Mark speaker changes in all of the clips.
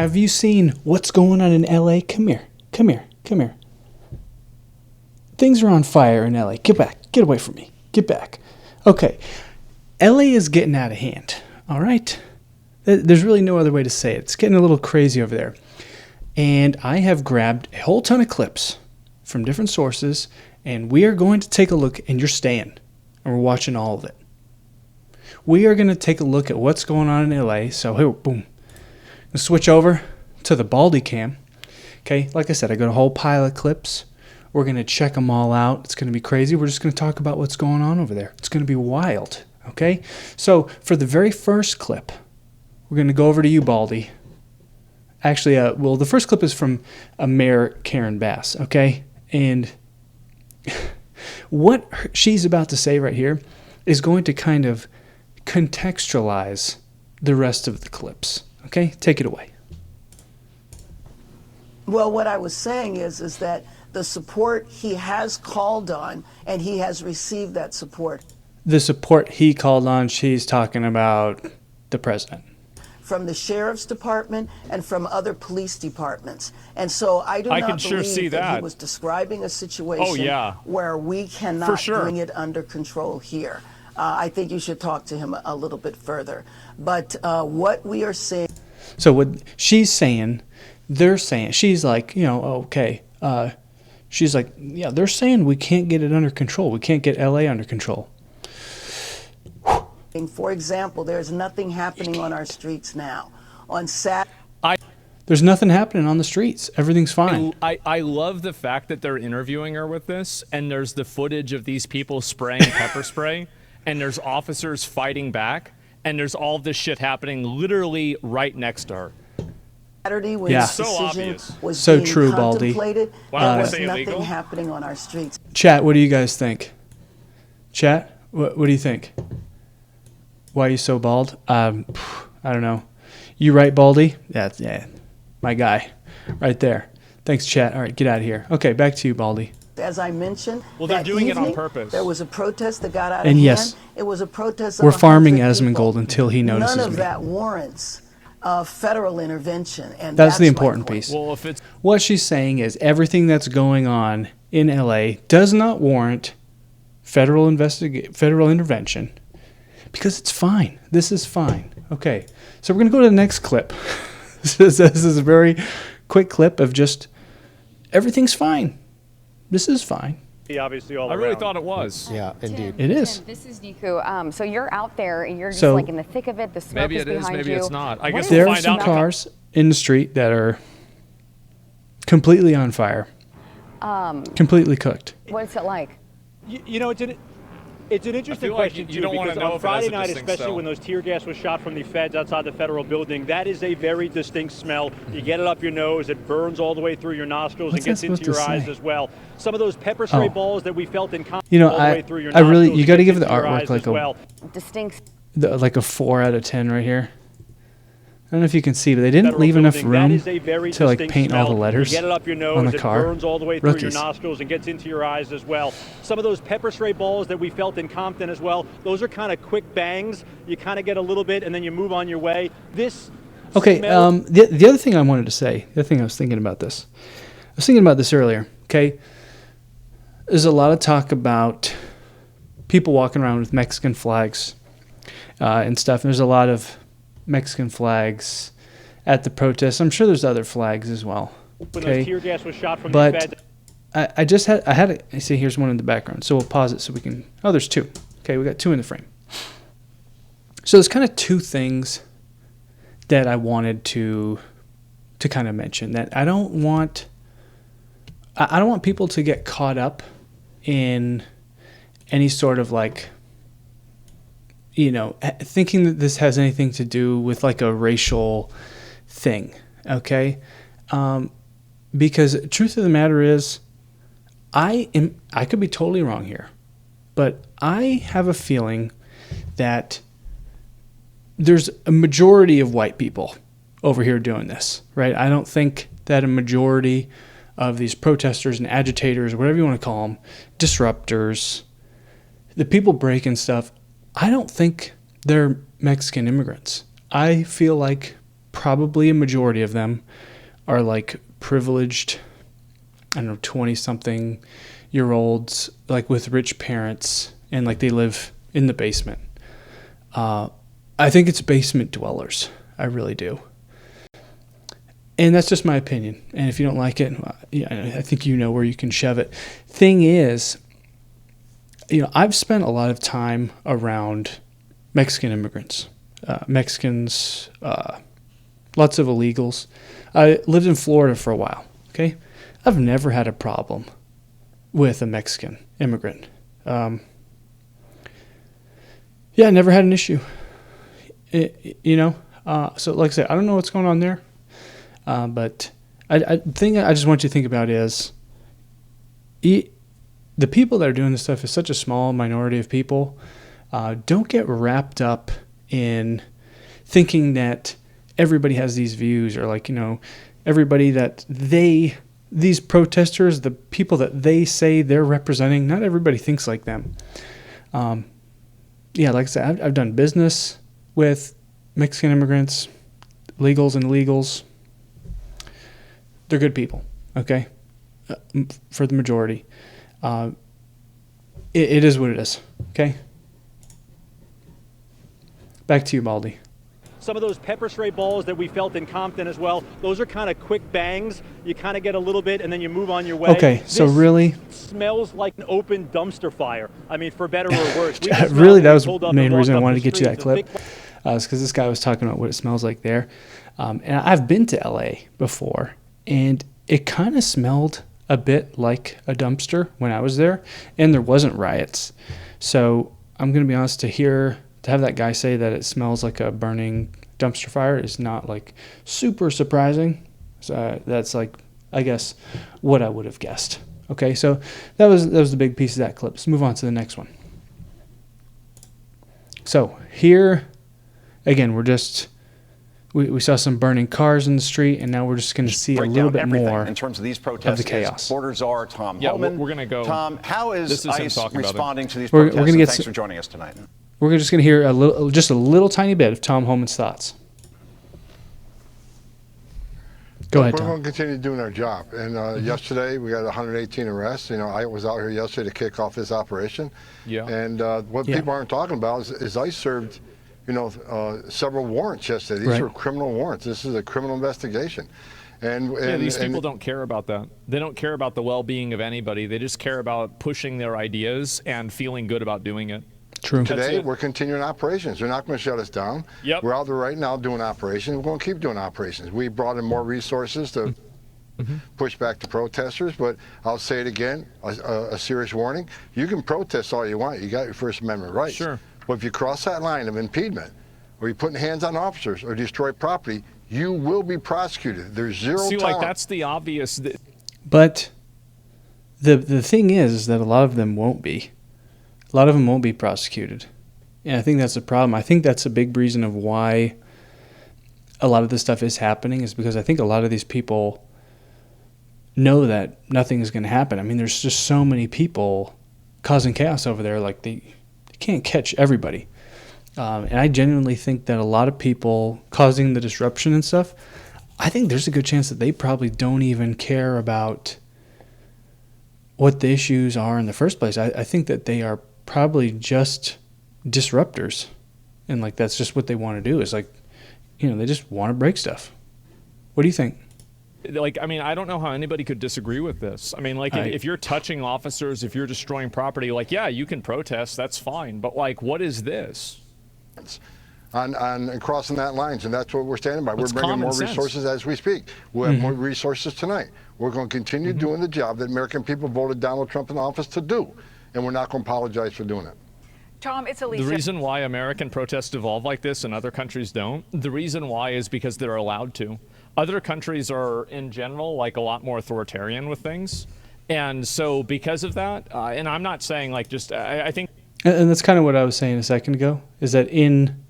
Speaker 1: have you seen what's going on in LA? Come here. Come here. Come here. Things are on fire in LA. Get back. Get away from me. Get back. Okay. LA is getting out of hand. All right? There's really no other way to say it. It's getting a little crazy over there. And I have grabbed a whole ton of clips from different sources, and we are going to take a look, and you're staying, and we're watching all of it. We are going to take a look at what's going on in LA. So here, boom. Let's switch over to the Baldy cam. Okay, like I said, I got a whole pile of clips. We're going to check them all out. It's going to be crazy. We're just going to talk about what's going on over there. It's going to be wild. Okay, so for the very first clip, we're going to go over to you, Baldy. Actually, well, the first clip is from Mayor Karen Bass, okay? And what she's about to say right here is going to kind of contextualize the rest of the clips, okay? Take it away.
Speaker 2: Well, what I was saying is that the support he has called on, and he has received that support.
Speaker 1: The support he called on, she's talking about the president.
Speaker 2: From the sheriff's department and from other police departments. And so I do not believe that he was describing a situation where we cannot bring it under control here. I think you should talk to him a little bit further. But what we are seeing...
Speaker 1: So what she's saying, they're saying, she's like, you know, okay. She's like, yeah, they're saying we can't get it under control. We can't get LA under control.
Speaker 2: For example, there's nothing happening on our streets now. On Saturday...
Speaker 1: There's nothing happening on the streets. Everything's fine.
Speaker 3: I love the fact that they're interviewing her with this, and there's the footage of these people spraying pepper spray, and there's officers fighting back, and there's all this shit happening literally right next to her.
Speaker 2: Saturday when this decision was
Speaker 1: so
Speaker 2: being
Speaker 1: true, Baldy.
Speaker 2: contemplated, there was nothing happening on our streets.
Speaker 1: Chat, what do you guys think? Chat, what do you think? Why are you so bald? I don't know. You right, Baldy? Yeah, my guy, right there. Thanks, chat. All right, get out of here. Okay, back to you, Baldy.
Speaker 2: As I mentioned,
Speaker 3: well, they're doing it on purpose.
Speaker 2: There was a protest that got out of
Speaker 1: and
Speaker 2: hand.
Speaker 1: Yes,
Speaker 2: it was a protest.
Speaker 1: We're farming Asmongold until he notices me.
Speaker 2: None of that warrants federal intervention, and
Speaker 1: that's the important piece.
Speaker 3: Well, if it's
Speaker 1: what she's saying is everything that's going on in LA does not warrant federal intervention. Because it's fine. This is fine. Okay. So we're going to go to the next clip. This is a very quick clip of just everything's fine. This is fine.
Speaker 4: Obviously all
Speaker 3: I really thought it was.
Speaker 5: Yeah, indeed.
Speaker 1: It is.
Speaker 6: Tim, this is Niku. So you're out there and you're just like in the thick of it. The smoke
Speaker 3: maybe
Speaker 6: is
Speaker 3: it is,
Speaker 6: behind
Speaker 3: maybe
Speaker 6: you.
Speaker 3: it's not. I guess
Speaker 1: there
Speaker 3: we'll
Speaker 1: are
Speaker 3: find
Speaker 1: some
Speaker 3: out.
Speaker 1: cars in the street that are completely on fire. Completely cooked.
Speaker 6: What's it like?
Speaker 4: You know, it's an interesting question, too, because on Friday night, especially when those tear gas was shot from the feds outside the federal building, that is a very distinct smell. You get it up your nose, it burns all the way through your nostrils and gets into your eyes as well. Some of those pepper spray balls that we felt in all the way through your nostrils,
Speaker 1: you got to give the artwork like
Speaker 6: distinct,
Speaker 1: like a 4 out of 10 right here. I don't know if you can see, but they didn't leave enough room to like paint all the letters
Speaker 4: get it up your nose,
Speaker 1: on the car.
Speaker 4: It burns all the way through your nostrils and gets into your eyes as well. Some of those pepper spray balls that we felt in Compton as well, those are kind of quick bangs. You kind of get a little bit and then you move on your way. This
Speaker 1: okay, the other thing I wanted to say, the other thing I was thinking about this. I was thinking about this earlier, okay? There's a lot of talk about people walking around with Mexican flags and stuff. And there's a lot of Mexican flags at the protests. I'm sure there's other flags as well.
Speaker 4: When those tear gas was shot from
Speaker 1: but
Speaker 4: the feds.
Speaker 1: I see here's one in the background. So we'll pause it so we can, there's 2. Okay, we got 2 in the frame. So there's kind of 2 things that I wanted to kind of mention that I don't want people to get caught up in any sort of like, thinking that this has anything to do with like a racial thing, okay? Because truth of the matter is, I could be totally wrong here, but I have a feeling that there's a majority of white people over here doing this, right? I don't think that a majority of these protesters and agitators, whatever you want to call them, disruptors, the people breaking stuff, I don't think they're Mexican immigrants. I feel like probably a majority of them are like privileged, I don't know, 20-something year olds, like with rich parents, and like they live in the basement. I think it's basement dwellers. I really do. And that's just my opinion. And if you don't like it, I think you know where you can shove it. Thing is, I've spent a lot of time around Mexican immigrants, Mexicans, lots of illegals. I lived in Florida for a while, okay? I've never had a problem with a Mexican immigrant. I never had an issue. So like I said, I don't know what's going on there, but the thing I just want you to think about is the people that are doing this stuff is such a small minority of people. Don't get wrapped up in thinking that everybody has these views, or like, everybody that these protesters, the people that they say they're representing, not everybody thinks like them. Like I said, I've done business with Mexican immigrants, legals and illegals. They're good people, okay? For the majority. It is what it is, okay? Back to you, Baldy.
Speaker 4: Some of those pepper spray balls that we felt in Compton as well, those are kind of quick bangs. You kind of get a little bit and then you move on your way.
Speaker 1: Okay, so really?
Speaker 4: Smells like an open dumpster fire. I mean, for better or worse.
Speaker 1: Really, that was the main reason I wanted to get you that clip. Is because this guy was talking about what it smells like there. And I've been to LA before, and it kind of smelled a bit like a dumpster when I was there, and there wasn't riots. So I'm going to be honest, to have that guy say that it smells like a burning dumpster fire is not like super surprising. So that's like, I guess, what I would have guessed. Okay, so that was the big piece of that clip. Let's move on to the next one. So here, again, we saw some burning cars in the street, and now we're just going to see a little bit more
Speaker 5: in terms of these protests.
Speaker 1: Of the chaos.
Speaker 5: Border czar Tom Homan.
Speaker 3: We're going to go.
Speaker 5: Tom, how is ICE responding to these
Speaker 1: we're
Speaker 5: protests?
Speaker 1: Gonna
Speaker 5: Thanks for joining us tonight.
Speaker 1: We're just going to hear just a little tiny bit of Tom Homan's thoughts. Go ahead, Tom.
Speaker 7: We're going to continue doing our job. And yesterday we got 118 arrests. I was out here yesterday to kick off this operation.
Speaker 3: Yeah.
Speaker 7: And what people aren't talking about is ICE served, several warrants yesterday. These were criminal warrants. This is a criminal investigation. And
Speaker 3: these people don't care about that. They don't care about the well-being of anybody. They just care about pushing their ideas and feeling good about doing it.
Speaker 1: True.
Speaker 7: Today, we're continuing operations. They're not going to shut us down.
Speaker 3: Yep.
Speaker 7: We're out there right now doing operations. We're going to keep doing operations. We brought in more resources to push back the protesters, but I'll say it again, a serious warning. You can protest all you want. You got your First Amendment rights.
Speaker 3: Sure.
Speaker 7: But if you cross that line of impediment, or you're putting hands on officers, or destroy property, you will be prosecuted. There's zero tolerance.
Speaker 3: Like, that's the obvious.
Speaker 1: But the thing is that a lot of them won't be. A lot of them won't be prosecuted. And I think that's a problem. I think that's a big reason of why a lot of this stuff is happening, is because I think a lot of these people know that nothing is going to happen. I mean, there's just so many people causing chaos over there. Like, they can't catch everybody. And I genuinely think that a lot of people causing the disruption and stuff, I think there's a good chance that they probably don't even care about what the issues are in the first place. I think that they are probably just disruptors, and like that's just what they want to do, is like, they just want to break stuff. What do you think?
Speaker 3: Like, I mean, I don't know how anybody could disagree with this. I mean, like, if you're touching officers, if you're destroying property, like, yeah, you can protest, that's fine, but like, what is this?
Speaker 7: On crossing that lines, and that's what we're standing by. We're bringing more resources as we speak. We'll have more resources tonight. We're going to continue doing the job that American people voted Donald Trump in office to do, and we're not going to apologize for doing it.
Speaker 8: Tom, it's Alicia.
Speaker 3: The reason why American protests evolve like this and other countries don't, the reason why is because they're allowed to. Other countries are, in general, like a lot more authoritarian with things. And so because of that, and I'm not saying like just, I think.
Speaker 1: And that's kind of what I was saying a second ago, is that in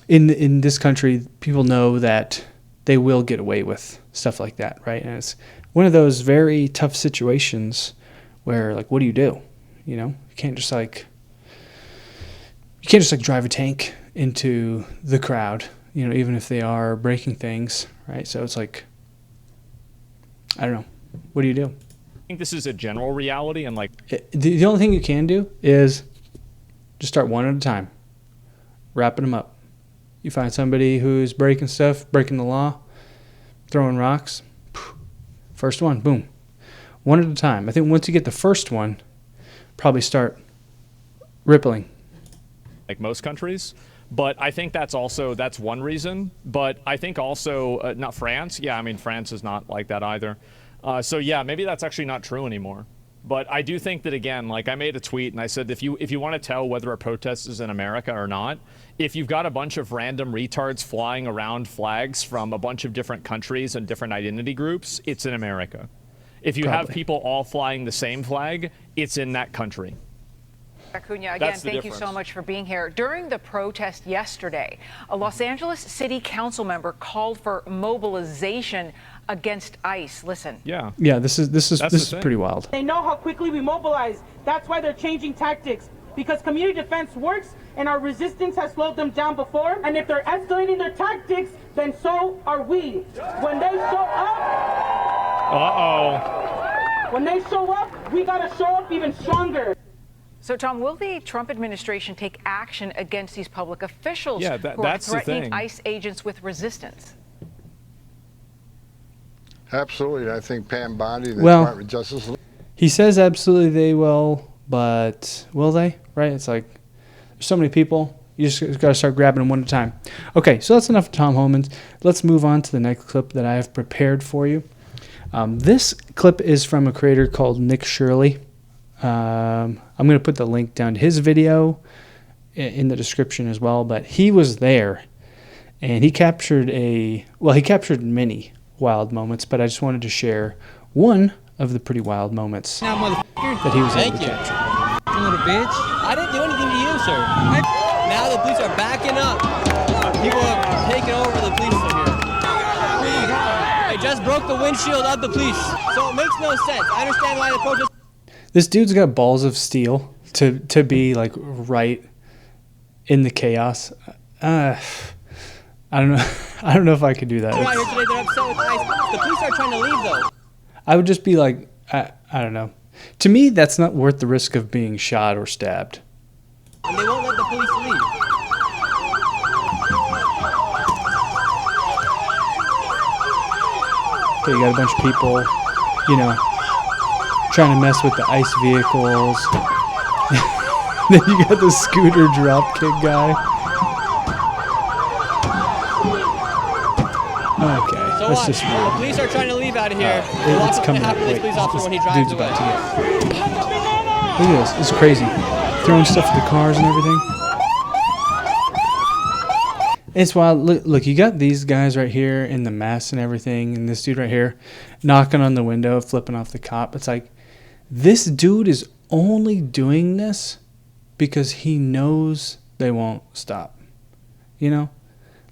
Speaker 1: this country, people know that they will get away with stuff like that, right? And it's one of those very tough situations where, like, what do? You can't just drive a tank into the crowd, even if they are breaking things, right? So it's like, I don't know. What do you do?
Speaker 3: I think this is a general reality, and like
Speaker 1: the only thing you can do is just start one at a time, wrapping them up. You find somebody who's breaking stuff, breaking the law, throwing rocks. First one, boom. One at a time. I think once you get the first one, probably start rippling.
Speaker 3: Like most countries. But I think that's one reason. But I think also, not France. Yeah, I mean, France is not like that either. So yeah, maybe that's actually not true anymore. But I do think that, again, like I made a tweet and I said, if you want to tell whether a protest is in America or not, if you've got a bunch of random retards flying around flags from a bunch of different countries and different identity groups, it's in America. If you have people all flying the same flag, it's in that country.
Speaker 8: Acuna, again, thank you so much for being here. During the protest yesterday, a Los Angeles City Council member called for mobilization against ICE. Listen.
Speaker 1: Yeah, this is pretty wild.
Speaker 9: They know how quickly we mobilize. That's why they're changing tactics. Because community defense works and our resistance has slowed them down before. And if they're escalating their tactics, then so are we. When they show up, when they show up, we gotta show up even stronger.
Speaker 8: So, Tom, will the Trump administration take action against these public officials who are
Speaker 3: that's
Speaker 8: threatening ICE agents with resistance?
Speaker 7: Absolutely. I think Pam Bondi, the Department of Justice.
Speaker 1: He says absolutely they will, but will they? Right? It's like there's so many people. You just got to start grabbing them one at a time. Okay, so that's enough of Tom Homan. Let's move on to the next clip that I have prepared for you. This clip is from a creator called Nick Shirley. I'm going to put the link down to his video in the description as well, but he was there and he captured many wild moments, but I just wanted to share one of the pretty wild moments that he was able to capture.
Speaker 10: You little bitch. I didn't do anything to you, sir. Now the police are backing up. People are taking over the police from here. I just broke the windshield of the police, so it makes no sense. I understand why the protest.
Speaker 1: This dude's got balls of steel to be like right in the chaos. I don't know. I don't know if I could do that.
Speaker 10: They're out here today. They're upset with ICE. The police are trying to leave, though.
Speaker 1: I would just be like, I don't know. To me, that's not worth the risk of being shot or stabbed.
Speaker 10: And they won't let the police leave.
Speaker 1: Okay, you got a bunch of people, trying to mess with the ICE vehicles. Then you got the scooter dropkick guy. Okay,
Speaker 10: so
Speaker 1: that's just weird.
Speaker 10: The police are trying to leave out of here.
Speaker 1: It's coming up. Wait,
Speaker 10: police officer when he drives away.
Speaker 1: Look at this. This is crazy. Throwing stuff at the cars and everything. It's wild. Look, you got these guys right here in the masks and everything, and this dude right here knocking on the window, flipping off the cop. It's like, this dude is only doing this because he knows they won't stop.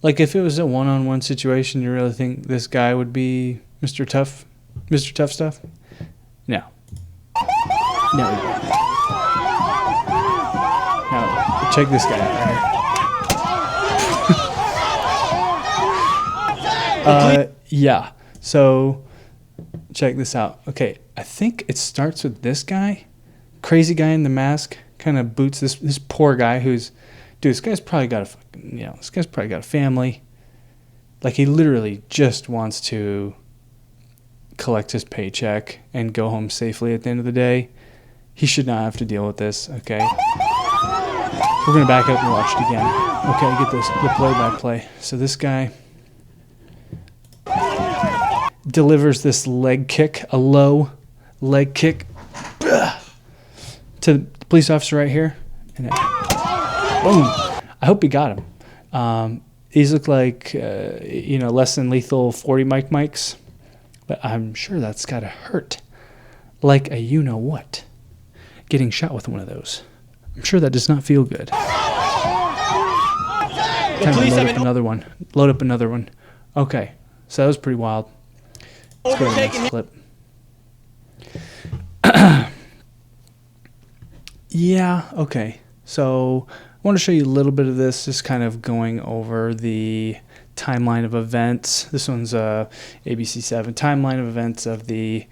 Speaker 1: Like if it was a one-on-one situation, you really think this guy would be Mr. Tough Stuff? No. No. Now, check this guy out right here. Yeah. So, check this out. Okay, I think it starts with this guy, crazy guy in the mask, kind of boots this poor guy who's, dude, this guy's probably got a family. Like he literally just wants to collect his paycheck and go home safely at the end of the day. He should not have to deal with this. Okay, we're gonna back up and watch it again. Okay, get this, the play-by-play. So this guy delivers this leg kick, a low leg kick, to the police officer right here, and boom. I hope he got him. These look like less than lethal 40 mics, but I'm sure that's gotta hurt like a you-know-what. Getting shot with one of those, I'm sure that does not feel good. Load up another one. Okay, so that was pretty wild. Let's go to the next clip. Yeah, okay. So want to show you a little bit of this, just kind of going over the timeline of events. This one's ABC7 timeline of events of the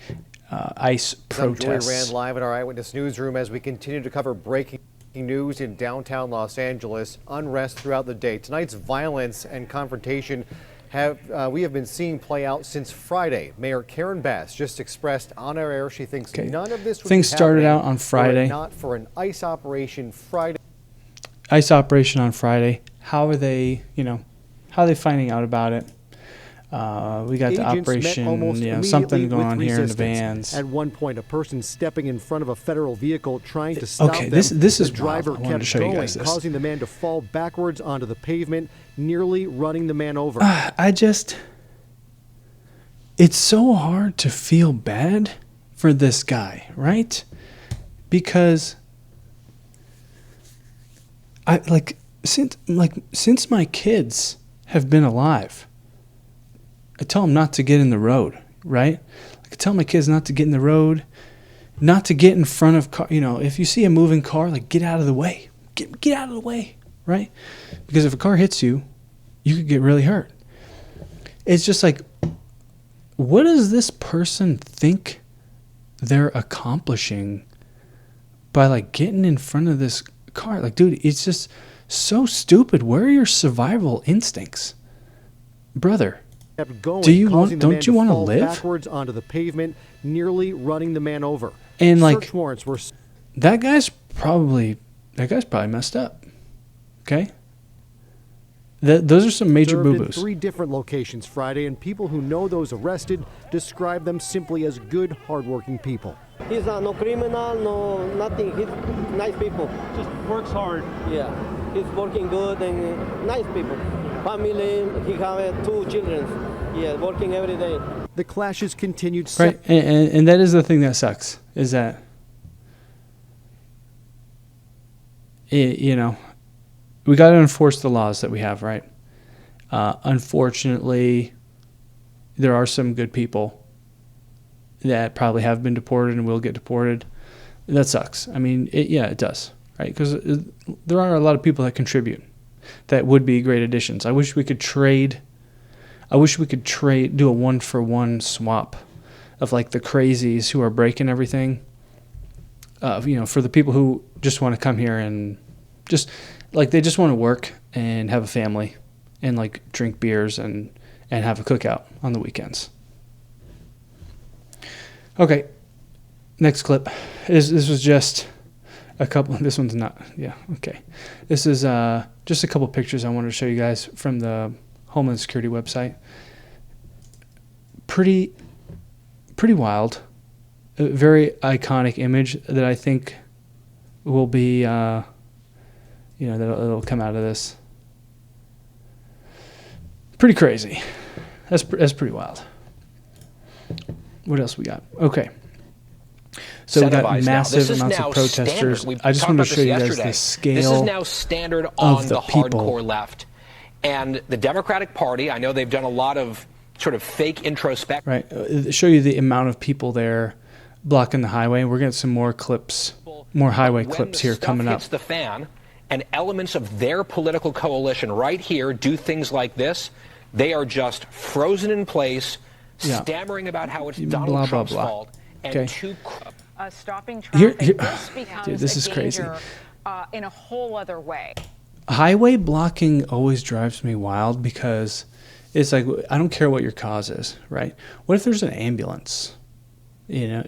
Speaker 1: ICE protests.
Speaker 11: I'm Joey Rand live in our Eyewitness Newsroom as we continue to cover breaking news in downtown Los Angeles. Unrest throughout the day. Tonight's violence and confrontation we have been seeing play out since Friday. Mayor Karen Bass just expressed on our air she thinks none of this would
Speaker 1: Things
Speaker 11: be
Speaker 1: started out on Friday.
Speaker 11: Not for an ICE operation Friday.
Speaker 1: ICE operation on Friday. How are they, how are they finding out about it? We got the operation, something going on here in the vans.
Speaker 11: At one point, a person stepping in front of a federal vehicle trying to stop them.
Speaker 1: This is
Speaker 11: the driver
Speaker 1: wild. I kept going,
Speaker 11: causing the man to fall backwards onto the pavement, nearly running the man over.
Speaker 1: It's so hard to feel bad for this guy, right? Because since my kids have been alive, I tell them not to get in the road, right? I tell my kids not to get in the road, not to get in front of car. If you see a moving car, get out of the way. Get out of the way, right? Because if a car hits you, you could get really hurt. It's just what does this person think they're accomplishing by getting in front of this car? Dude, it's just so stupid. Where are your survival instincts, brother? Don't you want to live?
Speaker 11: Backwards onto the pavement, nearly running the man over.
Speaker 1: And
Speaker 11: search warrants were.
Speaker 1: That guy's probably messed up. Okay. Those are some major boo-boos.
Speaker 11: 3 different locations Friday, and people who know those arrested describe them simply as good, hardworking people.
Speaker 10: He's no criminal, no nothing. He's nice people.
Speaker 4: Just works hard.
Speaker 10: Yeah, he's working good and nice people. Family, he have 2 children. Yeah, working every day.
Speaker 11: The clashes continued.
Speaker 1: Right, and that is the thing that sucks, is that, we got to enforce the laws that we have, right? Unfortunately, there are some good people that probably have been deported and will get deported. That sucks. I mean, it does, right? Because there are a lot of people that contribute that would be great additions. I wish we could do a 1-for-1 swap of the crazies who are breaking everything. For the people who just want to come here and just they just want to work and have a family and drink beers and have a cookout on the weekends. Okay, next clip. This was just a couple. This one's not. Yeah. Okay. This is just a couple pictures I wanted to show you guys from the Homeland Security website. Pretty wild. A very iconic image that I think will be, that'll come out of this. Pretty crazy. That's pretty wild. What else we got? Okay. So we got massive amounts of protesters. I just want to show you guys the scale.
Speaker 12: This is now standard on the hardcore left. And the Democratic Party, I know they've done a lot of sort of fake introspection.
Speaker 1: Right. Show you the amount of people there blocking the highway. We're getting some more clips, more highway clips here coming up.
Speaker 12: When the stuff hits the fan and elements of their political coalition right here do things like this, they are just frozen in place, stammering about how it's Donald Trump's fault. And
Speaker 8: stopping traffic, this becomes
Speaker 1: this is crazy.
Speaker 8: In a whole other way.
Speaker 1: Highway blocking always drives me wild because it's I don't care what your cause is, right? What if there's an ambulance, and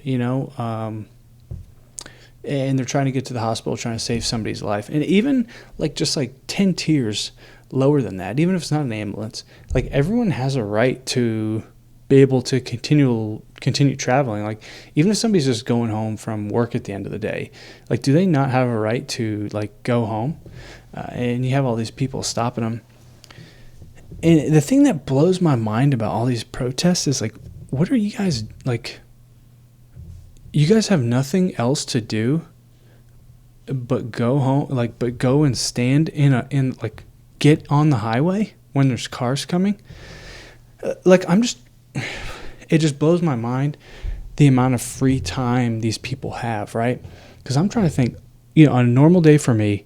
Speaker 1: they're trying to get to the hospital, trying to save somebody's life, and even just 10 tiers lower than that, even if it's not an ambulance, everyone has a right to be able to continue traveling. Even if somebody's just going home from work at the end of the day, do they not have a right to go home? And you have all these people stopping them. And the thing that blows my mind about all these protests is what are you guys you guys have nothing else to do but go home, but go and stand get on the highway when there's cars coming. It just blows my mind the amount of free time these people have, right? Because I'm trying to think, on a normal day for me,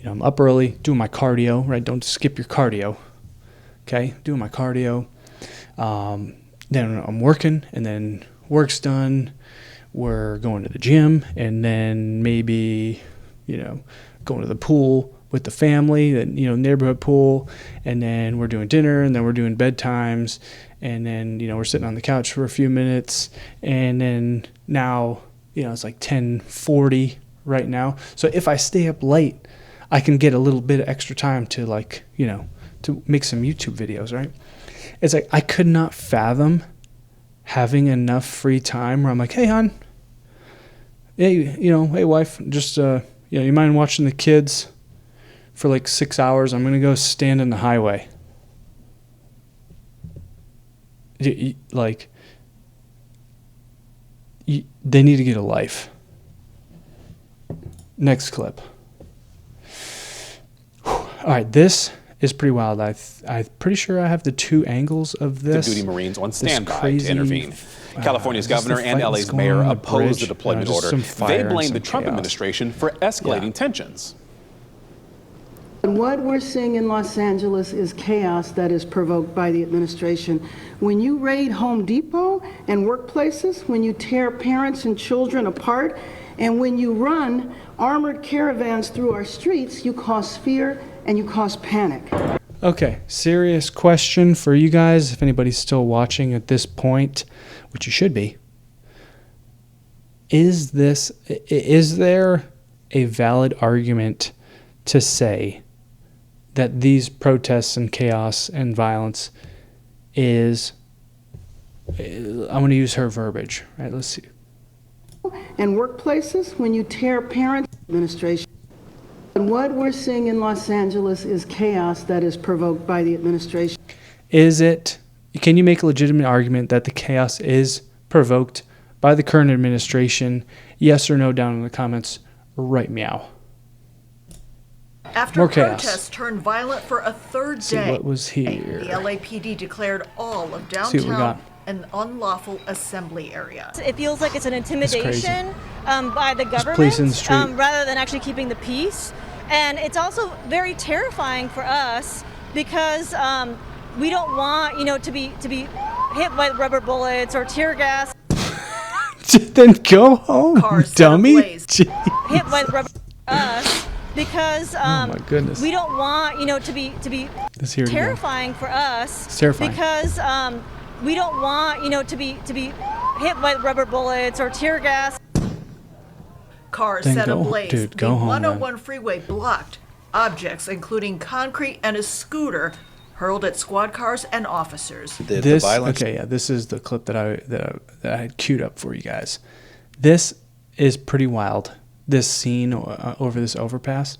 Speaker 1: I'm up early, doing my cardio, right? Don't skip your cardio. Okay, doing my cardio. Then I'm working, and then work's done. We're going to the gym, and then maybe, going to the pool with the family, neighborhood pool, and then we're doing dinner, and then we're doing bedtimes, and then, we're sitting on the couch for a few minutes, and then now, it's like 10:40 right now. So if I stay up late, I can get a little bit of extra time to to make some YouTube videos, right? It's like I could not fathom having enough free time where I'm like, hey, hon, hey, wife, just, you mind watching the kids for like 6 hours? I'm going to go stand in the highway. They need to get a life. Next clip. All right, this is pretty wild. I'm pretty sure I have the two angles of this.
Speaker 13: The duty Marines on standby to intervene. California's governor and LA's mayor opposed the deployment order. They blame the Trump administration for escalating tensions.
Speaker 2: And what we're seeing in Los Angeles is chaos that is provoked by the administration. When you raid Home Depot and workplaces, when you tear parents and children apart, and when you run armored caravans through our streets, you cause fear and you cause panic.
Speaker 1: Okay, serious question for you guys, if anybody's still watching at this point, which you should be. Is there a valid argument to say that these protests and chaos and violence is, I'm going to use her verbiage, right? Let's see.
Speaker 2: And workplaces, when you tear parents, administration. And what we're seeing in Los Angeles is chaos that is provoked by the administration.
Speaker 1: Can you make a legitimate argument that the chaos is provoked by the current administration? Yes or no down in the comments right meow.
Speaker 14: After protests turned violent for a third day,
Speaker 1: what was here?
Speaker 14: The LAPD declared all of downtown an unlawful assembly area.
Speaker 15: It feels like it's an intimidation by the government rather than actually keeping the peace. And it's also very terrifying for us because we don't want, to be hit by rubber bullets or tear gas.
Speaker 1: Then go home, dummy.
Speaker 15: Hit by rubber because
Speaker 1: oh my goodness.
Speaker 15: We don't want, to be terrifying for us.
Speaker 1: It's terrifying.
Speaker 15: Because we don't want, to be hit by rubber bullets or tear gas.
Speaker 14: Cars set ablaze. Dude, the 101 freeway blocked. Objects, including concrete and a scooter, hurled at squad cars and officers.
Speaker 1: The violence. Okay, yeah, this is the clip that I had queued up for you guys. This is pretty wild. This scene over this overpass.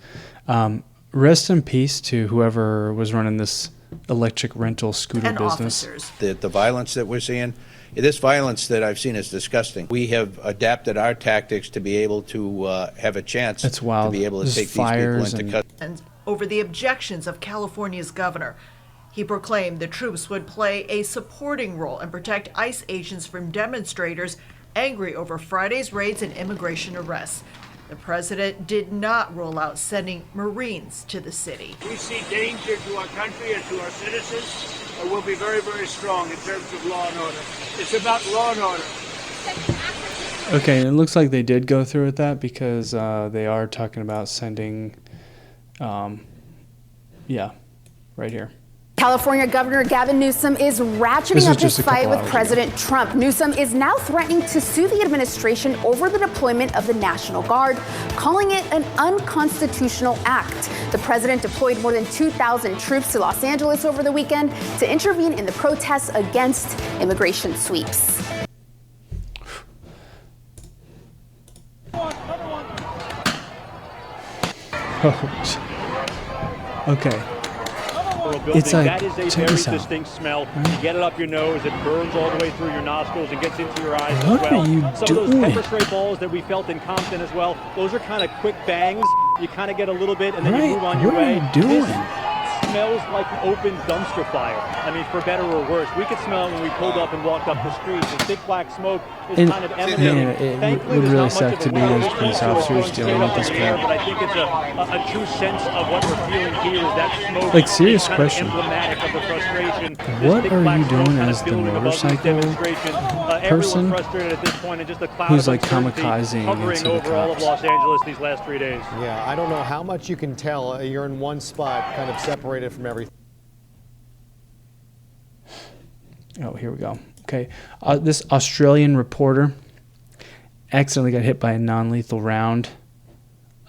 Speaker 1: Rest in peace to whoever was running this electric rental scooter
Speaker 14: and
Speaker 1: business.
Speaker 14: Officers.
Speaker 16: The violence that we're seeing, this violence that I've seen is disgusting. We have adapted our tactics to be able to have a chance to be able to take these people into custody.
Speaker 14: Over the objections of California's governor, he proclaimed the troops would play a supporting role and protect ICE agents from demonstrators angry over Friday's raids and immigration arrests. The president did not rule out sending Marines to the city.
Speaker 17: We see danger to our country and to our citizens, and we'll be very, very strong in terms of law and order. It's about law and order.
Speaker 1: Okay, it looks like they did go through with that because they are talking about sending, right here.
Speaker 18: California Governor Gavin Newsom is ratcheting up his fight with President Trump. Newsom is now threatening to sue the administration over the deployment of the National Guard, calling it an unconstitutional act. The president deployed more than 2,000 troops to Los Angeles over the weekend to intervene in the protests against immigration sweeps.
Speaker 1: Okay.
Speaker 4: It's that is a very distinct smell. You get it up your nose, it burns all the way through your nostrils and gets into your eyes as well.
Speaker 1: What are you
Speaker 4: Some
Speaker 1: doing?
Speaker 4: of those pepper spray balls that we felt in Compton as well, those are kind of quick bangs. You kind of get a little bit and then you move on your way.
Speaker 1: What are you doing?
Speaker 4: This smells like an open dumpster fire. I mean, for better or worse. We could smell it when we pulled up and walked up the street. The thick black smoke is kind of emanating.
Speaker 1: It would really suck to be those police officers dealing with this crap.
Speaker 4: But I think it's a true sense of what we're feeling here is that smoke.
Speaker 1: Like, serious question.
Speaker 4: Emblematic of the frustration.
Speaker 1: What are you doing as the motorcycle person who's like kamikazing into the
Speaker 4: all of
Speaker 1: cops?
Speaker 4: Los Angeles these last 3 days?
Speaker 11: Yeah, I don't know how much you can tell. You're in one spot, kind of separated from everything.
Speaker 1: Oh, here we go. Okay, this Australian reporter accidentally got hit by a non-lethal round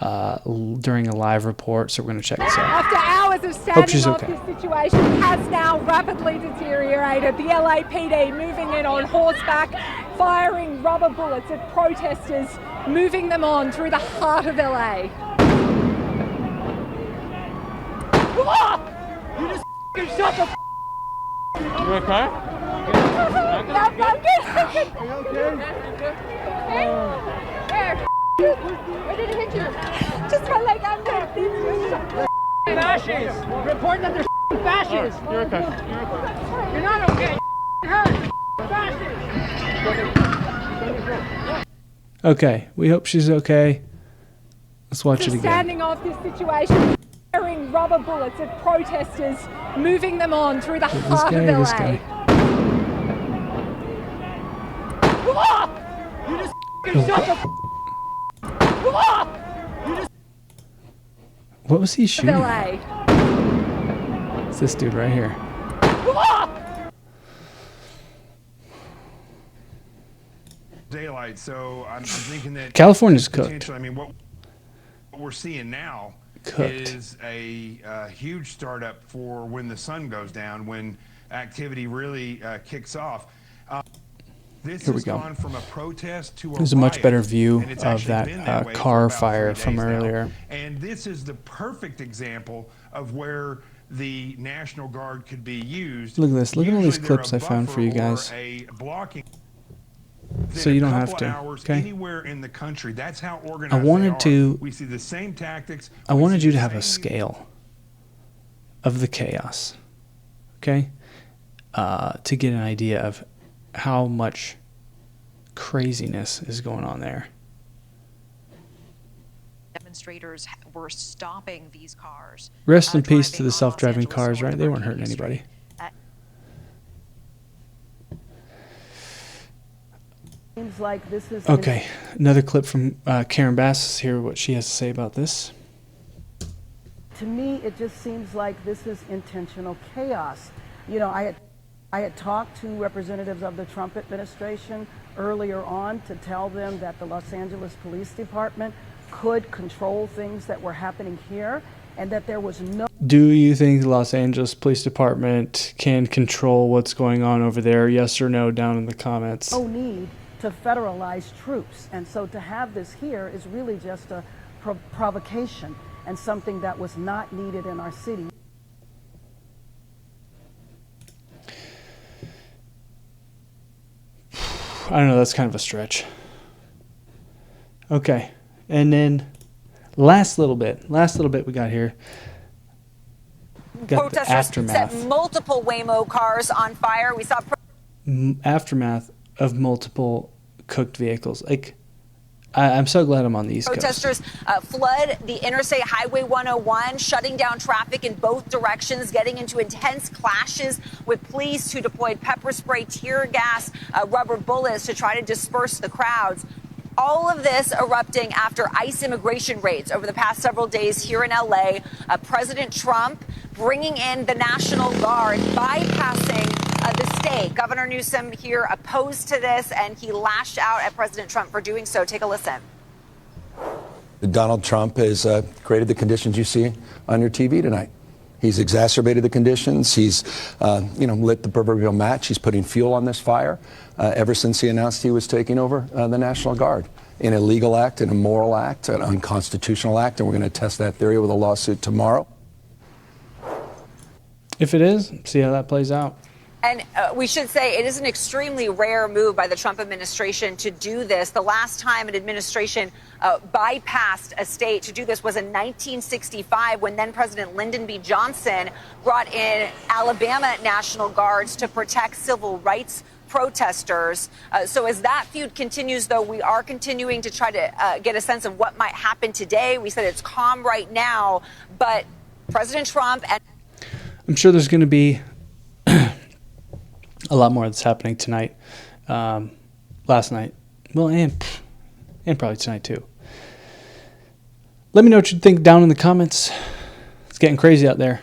Speaker 1: during a live report, so we're going to check this out.
Speaker 19: After hours of standing off, this situation has now rapidly deteriorated. The LAPD moving in on horseback, firing rubber bullets at protesters, moving them on through the heart of LA.
Speaker 9: You just shut the
Speaker 19: You okay? I'm good. Are you okay? Where did it hit you? Just my leg. I'm good.
Speaker 9: Fascists! Reporting that they're fascists!
Speaker 19: You're okay.
Speaker 9: You're not okay. Hurt. Fascists!
Speaker 1: Okay, we hope she's okay. Let's watch it again.
Speaker 19: Standing off this situation, firing rubber bullets at protesters, moving them on through the heart of LA.
Speaker 1: This guy.
Speaker 9: You just shut the
Speaker 1: What was he shooting?
Speaker 19: LA.
Speaker 1: It's this dude right here.
Speaker 20: Daylight, so I'm thinking that
Speaker 1: California's cooked.
Speaker 20: I mean, what we're seeing now is a huge startup for when the sun goes down, when activity really kicks off. This
Speaker 1: Here we
Speaker 20: has
Speaker 1: go.
Speaker 20: gone from a protest to
Speaker 1: There's a much better view of that car fire from earlier.
Speaker 20: And this is the perfect example of where the National Guard could be used.
Speaker 1: Look at this. Look at all these clips I found for you guys. So you don't have to. Okay.
Speaker 20: Anywhere in the country. That's how organized
Speaker 1: I wanted to.
Speaker 20: We see the same tactics.
Speaker 1: I wanted you to have a scale of the chaos. Okay. To get an idea of how much craziness is going on there.
Speaker 21: Demonstrators were stopping these cars.
Speaker 1: Rest in peace to the self-driving cars, right? They weren't hurting anybody.
Speaker 2: Seems like this is
Speaker 1: Okay, another clip from Karen Bass. Let's hear what she has to say about this.
Speaker 2: To me, it just seems like this is intentional chaos. You know, I had talked to representatives of the Trump administration earlier on to tell them that the Los Angeles Police Department could control things that were happening here and that there was no...
Speaker 1: Do you think the Los Angeles Police Department can control what's going on over there? Yes or no down in the comments.
Speaker 2: No need to federalize troops. And so to have this here is really just a provocation and something that was not needed in our city.
Speaker 1: I don't know, that's kind of a stretch. Okay, and then last little bit we got here. Got the aftermath.
Speaker 21: Set multiple Waymo cars on fire. We saw
Speaker 1: aftermath of multiple cooked vehicles. Like, I'm so glad I'm on the East Coast.
Speaker 21: Protesters flood the Interstate Highway 101, shutting down traffic in both directions, getting into intense clashes with police who deployed pepper spray, tear gas, rubber bullets to try to disperse the crowds. All of this erupting after ICE immigration raids over the past several days here in LA. President Trump bringing in the National Guard, bypassing the state. Governor Newsom here opposed to this, and he lashed out at President Trump for doing so. Take a listen.
Speaker 22: Donald Trump has created the conditions you see on your TV tonight. He's exacerbated the conditions. He's, lit the proverbial match. He's putting fuel on this fire ever since he announced he was taking over the National Guard. An illegal act, an immoral act, an unconstitutional act, and we're going to test that theory with a lawsuit tomorrow.
Speaker 1: If it is, see how that plays out.
Speaker 21: And we should say it is an extremely rare move by the Trump administration to do this. The last time an administration bypassed a state to do this was in 1965, when then President Lyndon B. Johnson brought in Alabama National Guards to protect civil rights protesters. So as that feud continues, though, we are continuing to try to get a sense of what might happen today. We said it's calm right now, but President Trump and
Speaker 1: I'm sure there's going to be a lot more that's happening tonight, last night, well, and probably tonight too. Let me know what you think down in the comments. It's getting crazy out there.